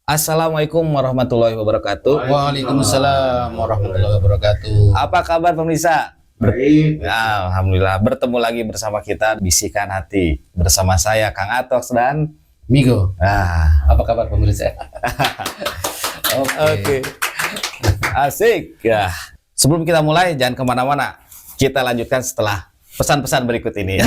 Assalamualaikum warahmatullahi wabarakatuh. Waalaikumsalam warahmatullahi wabarakatuh. Apa kabar pemirsa? Baik. Ya, Alhamdulillah bertemu lagi bersama kita Bisikan Hati bersama saya Kang Atox dan Migo. ah Apa kabar pemirsa? oke. Asik ya. Sebelum kita mulai jangan kemana-mana. Kita lanjutkan setelah pesan-pesan berikut ini.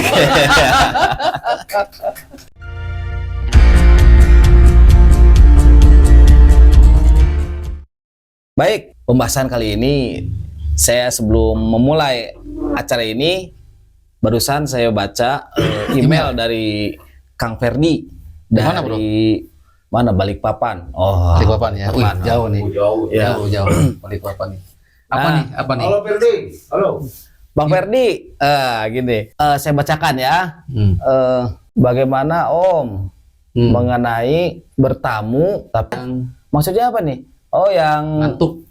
Baik, pembahasan kali ini saya sebelum memulai acara ini barusan saya baca email dari Kang Ferdi Mana, bro? dari mana Balikpapan. Oh, Balikpapan ya. Wih, Balikpapan. jauh nih. Jauh. Ya. Jauh. Balikpapan nih. Apa Nah. nih? Apa nih? Halo Firdi, halo. Bang Ferdi, gini, saya bacakan ya. Bagaimana Om mengenai bertamu, tapi maksudnya apa nih? Oh, yang Ngantuk.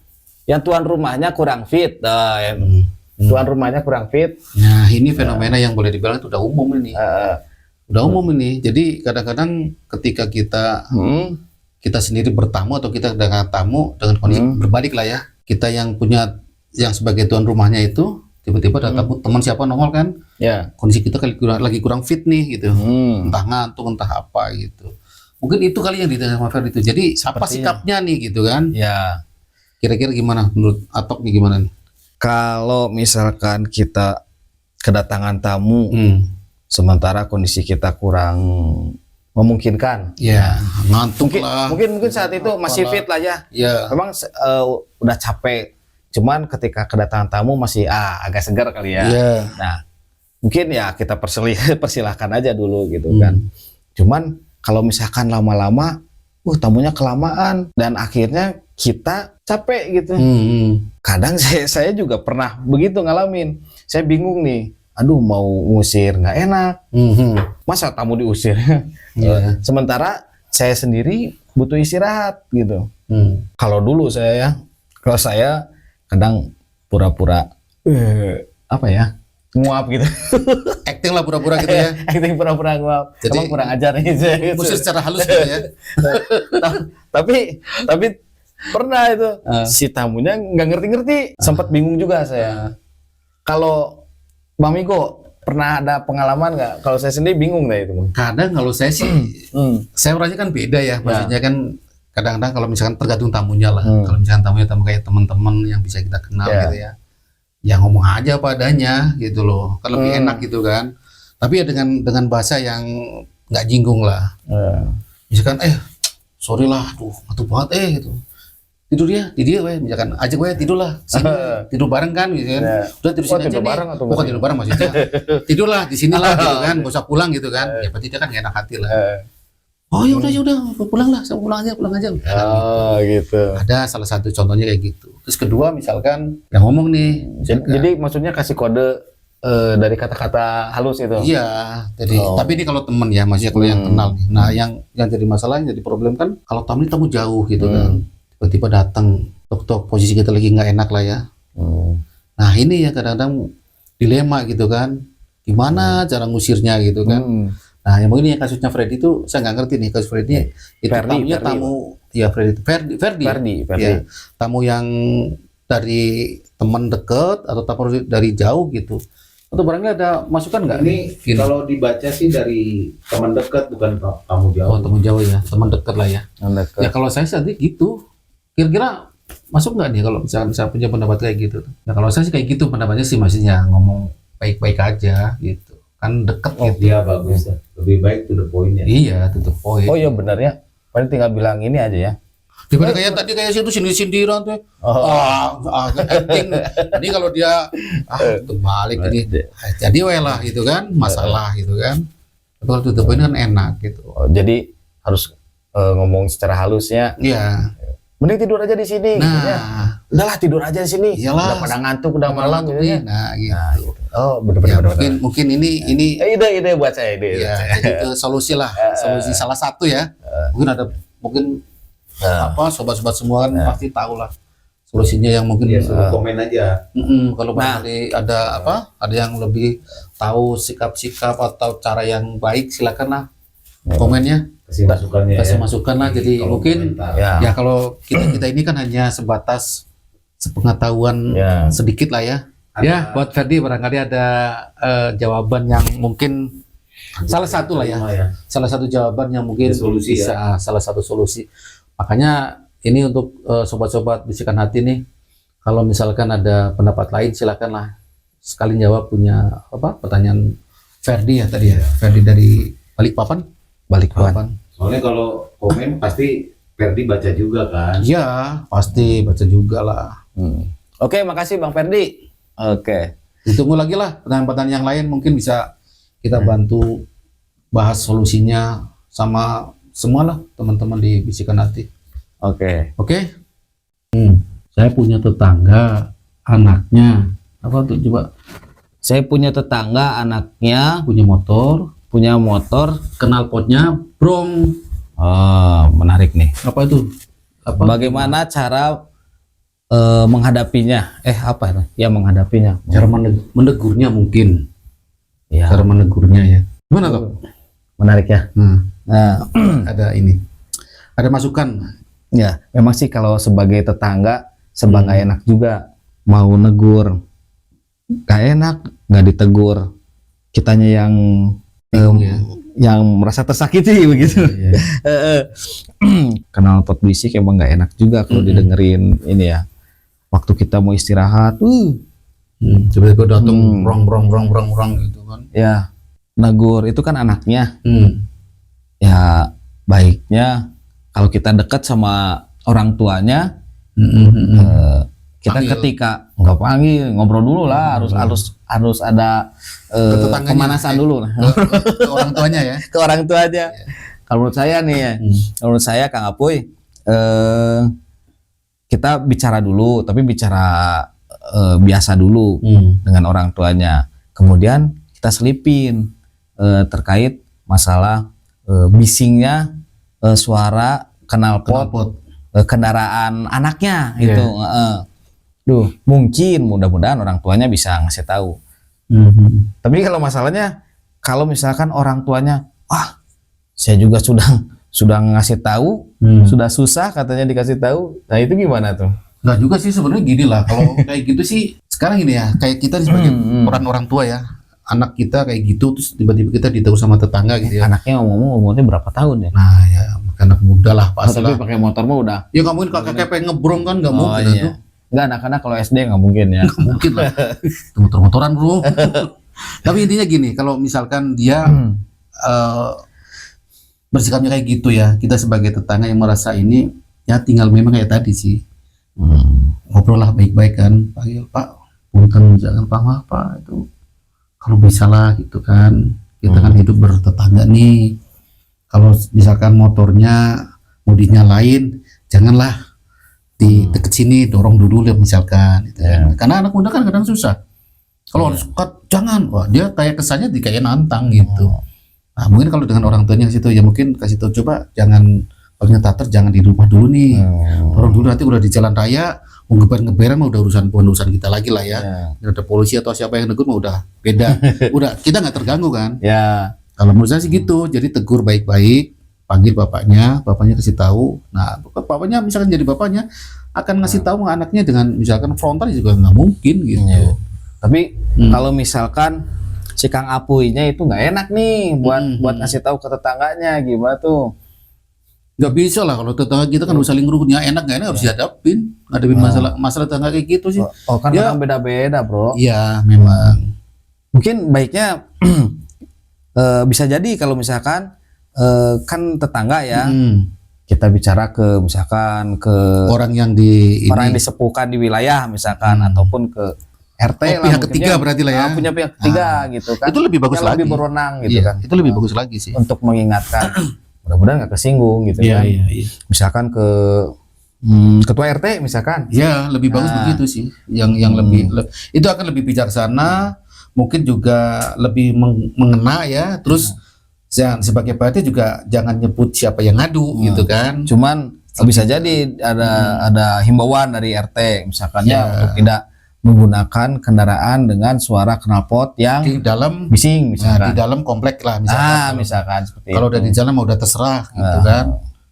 yang tuan rumahnya kurang fit, tuan rumahnya kurang fit. Nah, ini fenomena yang boleh dibilang itu udah umum ini. eh, Udah umum ini. Jadi kadang-kadang ketika kita sendiri bertamu atau kita dengan tamu dengan kondisi berbalik lah ya. Kita yang punya yang sebagai tuan rumahnya itu tiba-tiba ada tamu teman siapa nongol kan. ya. Kondisi kita lagi kurang fit nih gitu. Entah ngantuk entah apa gitu. Mungkin itu kali yang ditanya sama Fer itu. Jadi apa Sepertinya. sikapnya nih gitu kan? Ya, Kira-kira gimana menurut Atok nih gimana nih? kalau misalkan kita kedatangan tamu, sementara kondisi kita kurang memungkinkan, Ya, ngantuk mungkin lah. mungkin saat itu masih fit lah ya. Ya, Memang udah capek, cuman ketika kedatangan tamu masih agak segar kali ya. ya. Nah, mungkin ya kita persilahkan aja dulu gitu kan. Cuman kalau misalkan lama-lama, tamunya kelamaan dan akhirnya kita capek gitu. Kadang saya juga pernah begitu ngalamin. Saya bingung nih, aduh mau ngusir nggak enak, masa tamu diusir? Iya. Sementara saya sendiri butuh istirahat gitu. Kalau dulu kalau saya kadang pura-pura apa ya, nguap gitu. Acting lah pura-pura gitu ya. Acting pura-pura nguap. Jadi, Emang kurang ajar nih saya gitu. Musir secara halus gitu ya. tapi pernah itu si tamunya nggak ngerti-ngerti, sempat bingung juga saya. Kalau Bang Migo pernah ada pengalaman nggak? Kalau saya sendiri bingung deh itu. Kadang kalau saya sih, saya orangnya kan beda ya. Maksudnya kan kadang-kadang kalau misalkan tergantung tamunya lah. Kalau misalkan tamunya tamu kayak teman-teman yang bisa kita kenal gitu ya. Ya ngomong aja apa adanya gitu loh. Kan lebih enak gitu kan. Tapi ya dengan bahasa yang nggak jinggung lah. Misalkan sorry lah, ngantuk banget gitu. Tidur dia weh, misalkan ajak weh tidur lah, sini tidur bareng kan gitu kan. Udah tidur sini aja tidur nih. bareng atau Bukan tidur bareng maksudnya. Tidur lah di sini lah gitu kan, gak usah pulang gitu kan. Ya berarti dia kan gak enak hati lah. Oh ya udah pulang lah, saya pulang aja. Oh gitu. Ada salah satu contohnya kayak gitu. Terus kedua misalkan yang ngomong nih, Jadi maksudnya kasih kode dari kata-kata halus itu. iya, jadi tapi ini kalau temen ya, maksudnya kalau yang kenal nih. Nah, yang jadi masalah, yang jadi problem kan kalau tamu jauh gitu kan. Tiba-tiba datang, tok posisi kita lagi nggak enak lah ya. Nah, ini ya kadang-kadang dilema gitu kan. Gimana cara ngusirnya gitu kan. Nah, yang mungkin yang kasusnya Freddy itu saya nggak ngerti nih kasus Freddy. Itu tamunya tamu ya Ferdi. Ya, tamu yang dari teman dekat atau tamu dari jauh gitu. Atau barangnya ada masukan nggak? Ini kalau dibaca sih dari teman dekat bukan tamu jauh. Oh, teman jauh ya, teman dekat lah ya. Ya kalau saya tadi gitu, kira-kira masuk nggak nih kalau misalkan saya punya pendapat kayak gitu? Ya kalau saya sih kayak gitu pendapatnya sih, maksudnya ngomong baik-baik aja gitu, kan deket gitu. Dia bagus, lebih baik to the point ya. Iya, to the point. Oh iya benar ya. Paling tinggal bilang ini aja ya. Daripada kayak tadi kayak situ sindiran tuh. Acting. Tadi kalau dia terbalik ini. Jadi weh lah gitu kan, masalah gitu kan. Tapi kalau to the point kan enak gitu. Oh, jadi harus ngomong secara halusnya. Iya. Mending tidur aja di sini. Nah, ya. Udahlah tidur aja di sini. Iyalah. Udah pada ngantuk, udah malam gitu ya. Nah, gitu. Oh, Ya, benar-benar. mungkin ini Ide buat saya ide. ya, jadi solusi lah, solusi salah satu ya. Mungkin sobat-sobat semua kan pasti tahu lah solusinya yang mungkin. Ya suruh komen aja. Kalau barangkali ada yang lebih tahu sikap-sikap atau cara yang baik, silakan lah komennya. kasih masukannya kasih ya. masukan lah. Jadi Kalau mungkin komentar. ya kalau kita ini kan hanya sebatas sepengetahuan Ya. sedikit lah ya. Ada- Ya, buat Ferdi barangkali ada jawaban yang mungkin salah satu lah ya. Salah satu jawaban yang mungkin Ada solusi bisa salah satu solusi. Makanya ini untuk sobat-sobat bisikan hati nih, kalau misalkan ada pendapat lain silakanlah sekali jawab punya pertanyaan Ferdi ya tadi ya. Ferdi dari Balikpapan. Balikpapan. Soalnya kalau komen pasti Ferdi baca juga kan. Iya, pasti baca juga lah. Oke, makasih Bang Ferdi. Oke. Ditunggu lagi lah pertanyaan-pertanyaan yang lain, mungkin bisa kita bantu bahas solusinya sama semua lah teman-teman di Bisikan Hati. Oke. Oke? Saya punya tetangga, anaknya apa tuh coba? Saya punya tetangga, anaknya Punya motor, knalpotnya brong. Oh, menarik nih. Apa itu? Apa? Bagaimana cara menghadapinya? Apa itu? Ya, menghadapinya. Cara menegurnya mungkin. Ya, Cara menegurnya ya. Gimana kok? menarik ya. Nah, Ada ini. Ada masukan. ya, memang sih kalau sebagai tetangga serba nggak enak juga mau negur. Gak enak, nggak ditegur. Kitanya yang Bingung ya. yang merasa tersakiti begitu. Kenal pot bisik emang nggak enak juga kalau didengerin ini ya. Waktu kita mau istirahat, Tiba-tiba datang brong gitu kan. ya negur itu kan anaknya. Hmm. Ya baiknya kalau kita dekat sama orang tuanya, kita Panggil. ketika nggak panggil ngobrol dulu lah, harus ada Tetangganya. pemanasan dulu Ke orang tuanya ya. ke orang tuanya. Kalau menurut saya nih ya, menurut saya Kang Apuy, kita bicara dulu, tapi bicara biasa dulu dengan orang tuanya. Kemudian kita selipin terkait masalah bisingnya suara knalpot kendaraan anaknya Iya. itu. Mungkin mudah-mudahan orang tuanya bisa ngasih tahu. Tapi kalau masalahnya, kalau misalkan orang tuanya, saya juga sudah ngasih tahu, sudah susah katanya dikasih tahu. Nah itu gimana tuh? Nggak juga sih sebenarnya gini lah. Kalau kayak gitu sih sekarang gini ya, kayak kita sebagai peran orang tua ya, anak kita kayak gitu terus tiba-tiba kita ditegur sama tetangga gitu ya. Anaknya ngomong umurnya berapa tahun ya? Nah ya anak muda lah pasti Tapi lah. pakai motor mah udah. Ya nggak mungkin kakek pengen ngebrong kan nggak mungkin iya. tuh. Enggak, anak-anak kalau SD nggak mungkin ya. Nggak mungkin lah. Itu motor-motoran bro. Tapi intinya gini, kalau misalkan dia bersikapnya kayak gitu ya, kita sebagai tetangga yang merasa ini ya tinggal memang kayak tadi sih. Ngobrol lah baik-baik kan, panggil Pak, punten jangan Pak itu kalau bisa lah gitu kan, kita kan hidup bertetangga nih. Kalau misalkan motornya mau dinyalain, janganlah di deket sini, dorong dulu ya misalkan gitu kan. Karena anak muda kan kadang susah. Kalau harus cut, jangan, wah dia kayak kesannya kayak nantang gitu. Nah mungkin kalau dengan orang tuanya kasih tahu ya mungkin kasih tahu coba jangan kalau tater jangan di rumah dulu nih. Dorong dulu nanti udah di jalan raya, mau ngeber-ngeberan mah udah urusan kita lagi lah ya. Ada polisi atau siapa yang negur mah udah beda. Udah kita nggak terganggu kan. Ya. Kalau menurut saya sih gitu. Jadi tegur baik-baik, panggil bapaknya kasih tahu. Nah, bapaknya misalkan jadi bapaknya akan ngasih tahu anaknya dengan misalkan frontal juga nggak mungkin gitu. Ya. Tapi kalau misalkan si Kang Apuynya itu nggak enak nih buat ngasih tahu ke tetangganya, gimana tuh? Nggak bisa lah kalau tetangga kita kan udah saling ngeruhnya enak nggak enak harus dihadapin. Ngadepin masalah tetangga kayak gitu sih. Oh kan Ya. orang beda-beda bro. Iya memang. Mungkin baiknya bisa jadi kalau misalkan kan tetangga ya, kita bicara ke misalkan ke Orang yang di orang yang disepuhkan di wilayah misalkan ataupun ke RT lah, pihak mungkin ketiga berarti lah ya. punya pihak ketiga gitu kan. Itu lebih bagus Yang lagi. lebih berwenang gitu Iya, kan. itu lebih bagus lagi sih. Untuk mengingatkan. Mudah-mudahan nggak kesinggung gitu kan. Iya. Misalkan ke ketua RT misalkan. Ya, lebih bagus begitu sih. Yang lebih itu akan lebih bijaksana, mungkin juga lebih mengena ya. Terus sebagai PRT juga jangan nyebut siapa yang ngadu gitu kan. Cuman bisa jadi ada himbauan dari RT misalkan ya untuk tidak menggunakan kendaraan dengan suara knalpot yang di dalam bising di misalkan. dalam komplek lah misalkan. Misalkan seperti Kalau itu. udah di jalan mau udah terserah gitu kan.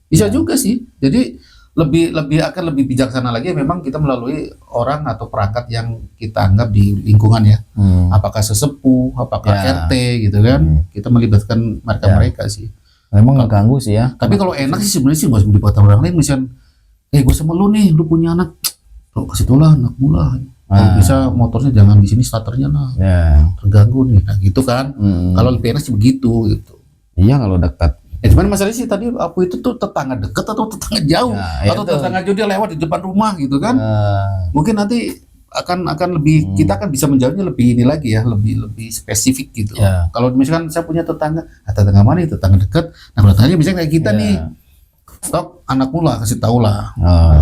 Bisa juga sih. Jadi akan lebih bijaksana lagi memang kita melalui orang atau perangkat yang kita anggap di lingkungan ya. Apakah sesepuh, apakah RT gitu kan. Kita melibatkan mereka sih. Memang ngeganggu sih ya. Tapi kalau enak sih sebenarnya sih nggak usah melibatkan orang lain. Misal, gue sama lu nih, lu punya anak, kasih tau lah anakmu lah. Kalau bisa motornya jangan di sini starternya lah, terganggu nih. Nah gitu kan. Kalau lebih enak sih begitu gitu. Iya kalau dekat. Cuman masalahnya sih tadi Apu itu tuh tetangga dekat atau tetangga jauh atau tetangga jauh dia lewat di depan rumah gitu kan. Mungkin nanti akan lebih kita akan bisa menjawabnya lebih ini lagi ya, lebih spesifik gitu. Kalau misalkan saya punya tetangga mana nih, tetangga dekat. Nah kalau tanya misalnya kayak kita nih, stok anakmu lah kasih tahu lah.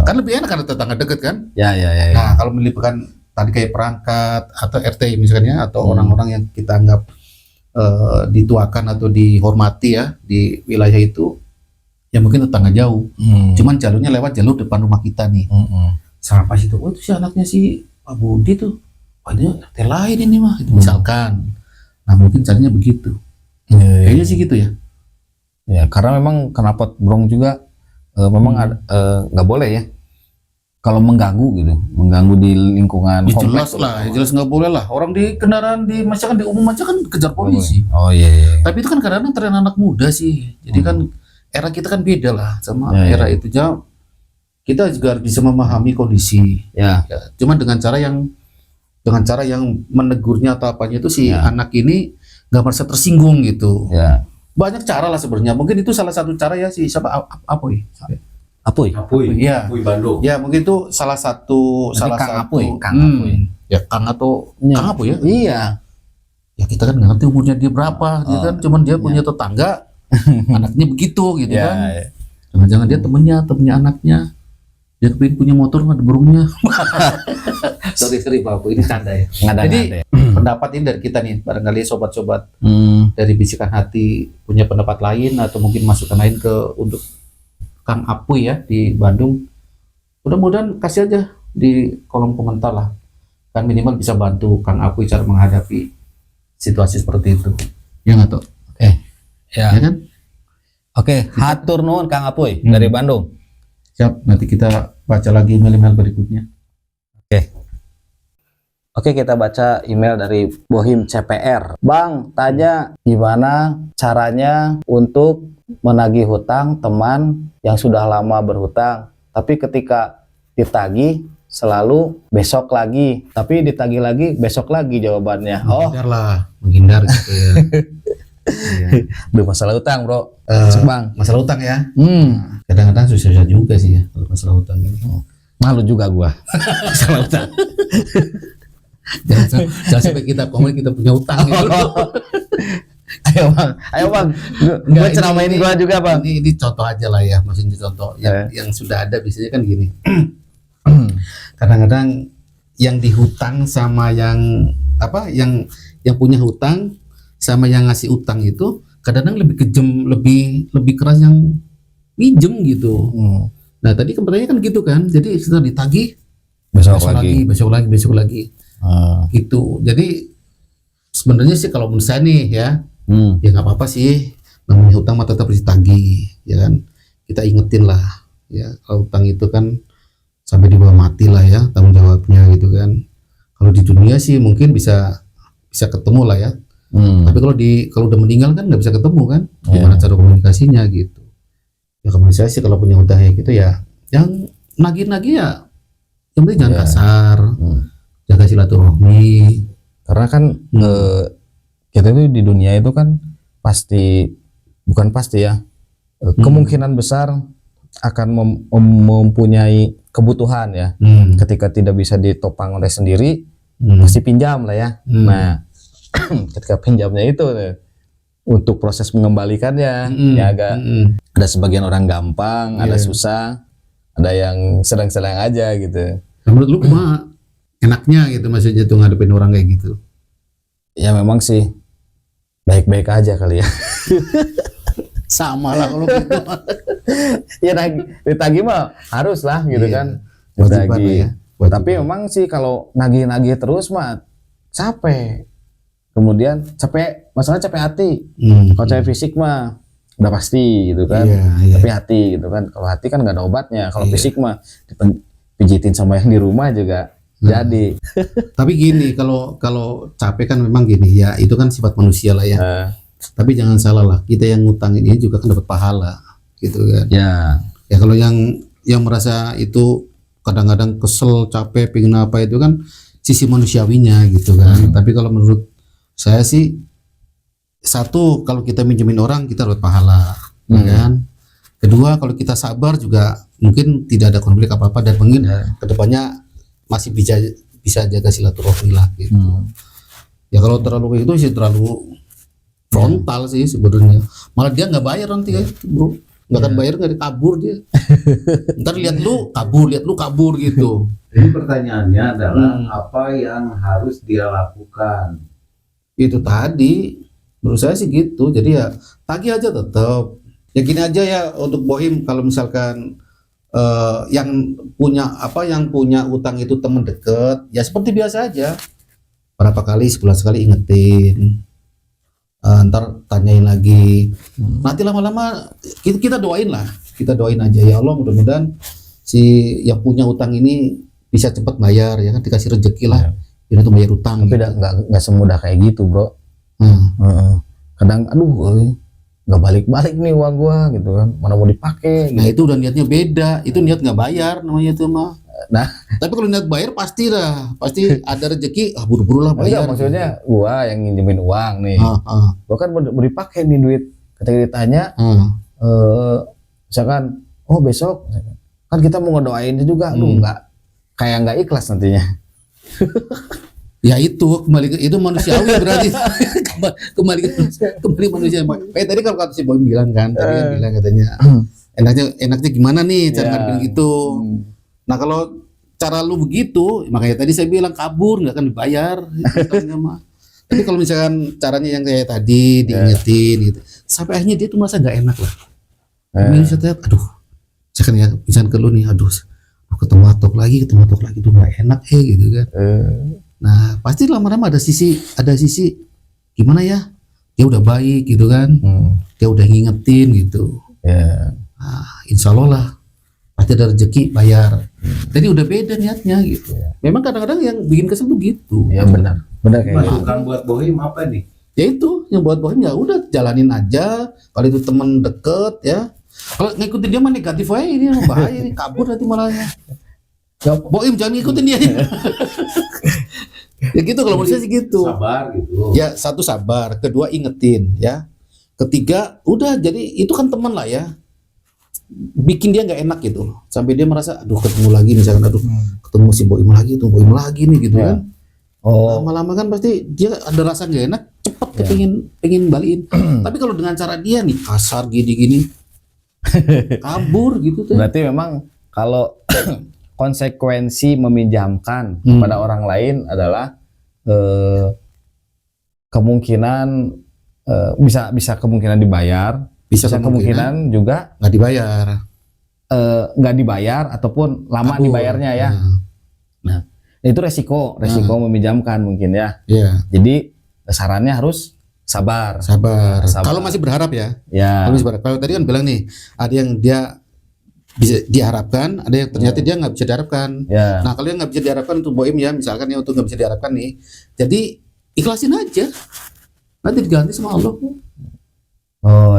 Kan lebih enak karena tetangga dekat kan. Nah kalau melibatkan tadi kayak perangkat atau RT misalnya atau orang-orang yang kita anggap dituakan atau dihormati ya di wilayah itu, ya mungkin tetangga jauh. Cuman jalurnya lewat jalur depan rumah kita nih. Siapa sih itu? Oh itu si anaknya si Pak Budi tuh. Padahal RT lain ini mah. Misalkan. Nah mungkin caranya begitu. Kayaknya sih gitu ya. Ya karena memang knalpot brong juga memang nggak boleh ya. Kalau mengganggu gitu, mengganggu di lingkungan jelas lah, jelas nggak boleh lah. Orang di kendaraan di masyarakat di umum aja kan kejar polisi. Oh iya. Tapi itu kan kadang-kadang tren anak muda sih. Jadi kan era kita kan beda lah sama era itu. Jadi kita juga harus bisa memahami kondisi. Cuma dengan cara yang menegurnya atau apanya itu si anak ini nggak merasa tersinggung gitu. Banyak cara lah sebenarnya. Mungkin itu salah satu cara ya si siapa Apoy. Apoy Bandung. Ya mungkin itu salah satu Kang Apoy. Ya Kang Apoy ya. Iya. Ya kita kan nggak ngerti umurnya dia berapa, dia kan cuman dia punya tetangga anaknya begitu gitu kan. Jangan-jangan dia temennya anaknya. Dia kepingin punya motor nggak ada burungnya. sorry Pak Apoy, ini canda ya. Jadi pendapat ini dari kita nih, barangkali sobat-sobat dari Bisikan Hati punya pendapat lain atau mungkin masukan lain untuk Kang Apoy ya di Bandung, mudah-mudahan kasih aja di kolom komentar lah, kan minimal bisa bantu Kang Apoy cara menghadapi situasi seperti itu. Ya nggak tuh? Ya kan? Oke, hatur nuhun Kang Apoy dari Bandung. Siap, nanti kita baca lagi email berikutnya. Oke, kita baca email dari Bohim CPR. Bang, tanya gimana caranya untuk menagih hutang teman yang sudah lama berhutang, tapi ketika ditagih selalu besok lagi, tapi ditagih lagi besok lagi jawabannya. Menghindar gitu ya. Duh, masalah hutang bro. Bang, masalah hutang ya. Kadang-kadang susah juga sih ya kalau masalah hutang ini. Malu juga gua. Masalah hutang. Jangan sampai kita komen kita punya hutang gitu. Ayo bang, gue ceramain gua juga bang. Ini contoh aja lah ya, maksudnya contoh yang sudah ada biasanya kan gini. Kadang-kadang yang dihutang sama yang punya hutang sama yang ngasih utang itu kadang-kadang lebih kejam, lebih keras yang minjem gitu. Nah tadi pertanyaannya kan gitu kan, jadi setelah ditagih besok lagi. Gitu. Jadi sebenarnya sih kalau menurut saya nih ya nggak apa-apa sih, namanya hutang mah tetap harus ditagih ya kan. Kita ingetin lah ya, kalau hutang itu kan sampai di bawah mati lah ya tanggung jawabnya gitu kan. Kalau di dunia sih mungkin bisa ketemu lah ya. Tapi kalau udah meninggal kan nggak bisa ketemu kan, gimana cara komunikasinya gitu. Ya menurut saya sih kalau punya hutang kayak gitu ya yang nagih-nagih ya yang penting jangan kasar, jaga silaturahmi. Karena kan kita itu di dunia itu kan bukan pasti ya, kemungkinan besar akan mempunyai kebutuhan ya. Ketika tidak bisa ditopang oleh sendiri, pasti pinjam lah ya. Nah, ketika pinjamnya itu untuk proses mengembalikannya ya agak ada sebagian orang gampang, ada susah, ada yang sedang-sedang aja gitu. Menurut lu mah enaknya gitu maksudnya tuh ngadepin orang kayak gitu? Ya memang sih baik-baik aja kali ya. Sama lah kalau gitu. Ya ditagih mah harus lah gitu kan. Ditagih. Ya. Tapi memang sih kalau nagih-nagih terus mah capek. Kemudian capek, masalah capek hati. Kalau capek fisik mah udah pasti gitu kan. Iya. Tapi hati gitu kan. Kalau hati kan nggak ada obatnya. Kalau Iya. fisik mah pijitin sama yang di rumah juga jadi. Tapi gini, kalau capek kan memang gini ya, itu kan sifat manusia lah ya. Tapi jangan salah lah, kita yang ngutangin ini juga kan dapat pahala, gitu kan. Ya. Ya kalau yang merasa itu kadang-kadang kesel, capek, pengen apa itu kan sisi manusiawinya gitu kan. Tapi kalau menurut saya sih, satu, kalau kita minjemin orang kita dapat pahala, ya kan. Kedua, kalau kita sabar juga mungkin tidak ada konflik apa-apa dan mungkin kedepannya masih bisa jaga silaturahmi lah gitu. Ya kalau terlalu kayak itu sih terlalu frontal sih sebenarnya. Malah dia nggak bayar nanti kan, bro. Nggak akan bayar, nggak kabur dia. Ntar lihat lu kabur gitu. Jadi pertanyaannya adalah apa yang harus dia lakukan? Itu tadi menurut saya sih gitu. Jadi ya tagih aja tetap. Ya gini aja ya untuk Bohim, kalau misalkan yang punya utang itu teman dekat, ya seperti biasa aja. Berapa kali, sebulan sekali ingetin. Ntar tanyain lagi. Nanti lama-lama kita doain lah. Kita doain aja, ya Allah mudah-mudahan si yang punya utang ini bisa cepat bayar, ya kan, dikasih rezeki lah. Ini tuh bayar utang. Tapi gitu. nggak semudah kayak gitu, bro. Kadang nggak balik-balik nih uang gua gitu kan, mana mau dipakai. Nah itu udah niatnya beda, itu niat nggak bayar namanya itu mah. Nah, tapi kalau niat bayar pasti ada rezeki, buru-buru lah bayar. Enggak, maksudnya gua yang nginjemin uang nih, gua kan mau dipakai nih duit. Ketika ditanya, misalkan, oh besok, kan kita mau ngedoain juga, nggak kayak nggak ikhlas nantinya. Ya itu itu manusiawi berarti. kembali manusia. Kayak tadi kalau kata si Boy bilang kan, tadi kan bilang katanya enaknya gimana nih cara ngadepin gitu. Nah kalau cara lu begitu, makanya tadi saya bilang kabur nggak akan dibayar. Tapi kalau misalkan caranya yang kayak tadi diingetin gitu, sampai akhirnya dia tuh merasa nggak enak lah. Misalnya, misalkan ya, misalkan ke lu nih, ketemu atok lagi tuh nggak enak gitu kan. Nah pasti lama-lama ada sisi gimana ya, dia udah baik gitu kan, dia udah ngingetin gitu. Nah, insya Allah lah pasti ada rezeki bayar. Jadi udah beda niatnya gitu. Memang kadang-kadang yang bikin kesel tuh gitu. Ya benar kayak gitu. Masukan buat Bohim apa nih? Ya itu yang buat Bohim, ya udah jalanin aja. Kalau itu teman deket ya. Kalau ngikutin dia mah negatif aja, ini bahaya, ini kabur nanti malahnya. Bohim jangan ngikutin dia. Ya gitu kalau menurut saya sih gitu. Sabar gitu. Ya satu sabar, kedua ingetin ya. Ketiga udah, jadi itu kan teman lah ya. Bikin dia nggak enak gitu, sampai dia merasa ketemu lagi misalkan, ketemu si Boim lagi nih gitu kan. Lama-lama kan pasti dia ada rasa nggak enak, cepet pengen balikin. Tapi kalau dengan cara dia nih kasar gini kabur gitu tuh. Berarti memang kalau konsekuensi meminjamkan kepada orang lain adalah kemungkinan bisa kemungkinan dibayar. Bisa kemungkinan juga nggak dibayar ataupun lama kabur. Dibayarnya ya. Nah itu resiko meminjamkan mungkin ya. Jadi sarannya harus sabar. Kalau masih berharap ya. Kalau tadi kan bilang nih, ada yang dia bisa diharapkan, ada yang ternyata dia nggak bisa diharapkan. Nah kalau yang nggak bisa diharapkan untuk Boim ya, misalkan ya, untuk nggak bisa diharapkan nih, jadi ikhlasin aja, nanti diganti sama Allah.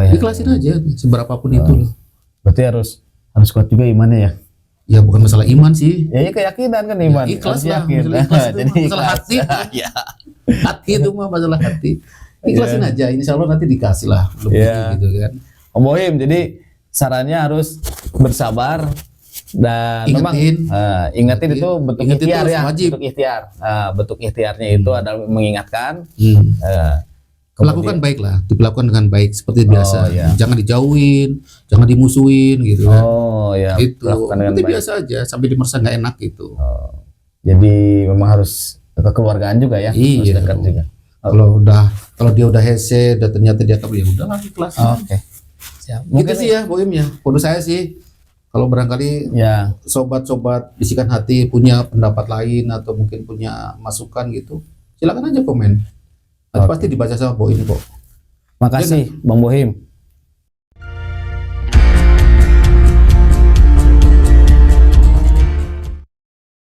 Ikhlasin aja seberapapun itu loh. Berarti harus kuat juga imannya ya. Ya bukan masalah iman sih. Ya keyakinan kan iman. Ya, ikhlas lah. Yakin. Masalah hati. Hati itu mah masalah hati. Ikhlasin aja. Insya Allah nanti dikasih lah. Gitu kan. Om Bohim, jadi sarannya harus bersabar dan ingetin itu bentuk ikhtiar ya. Bentuk ikhtiar. Bentuk ikhtiarnya itu adalah mengingatkan. Lakukan baik lah, dilakukan dengan baik seperti biasa. Jangan dijauhin, jangan dimusuhin gitu kan. Itu nanti biasa aja sampai dia merasa nggak enak gitu. Jadi memang harus kekeluargaan juga ya. Iya. Juga. Kalau dia udah hese, ternyata dia kabur, ya udah lah ikhlas. Oke. Gitu sih ya, Boim ya. Menurut saya sih, Kalau barangkali Ya. sobat-sobat bisikan hati punya pendapat lain atau mungkin punya masukan gitu, silakan aja komen. Nanti Oke. pasti dibaca sama Boim kok. Makasih Bang Bohim.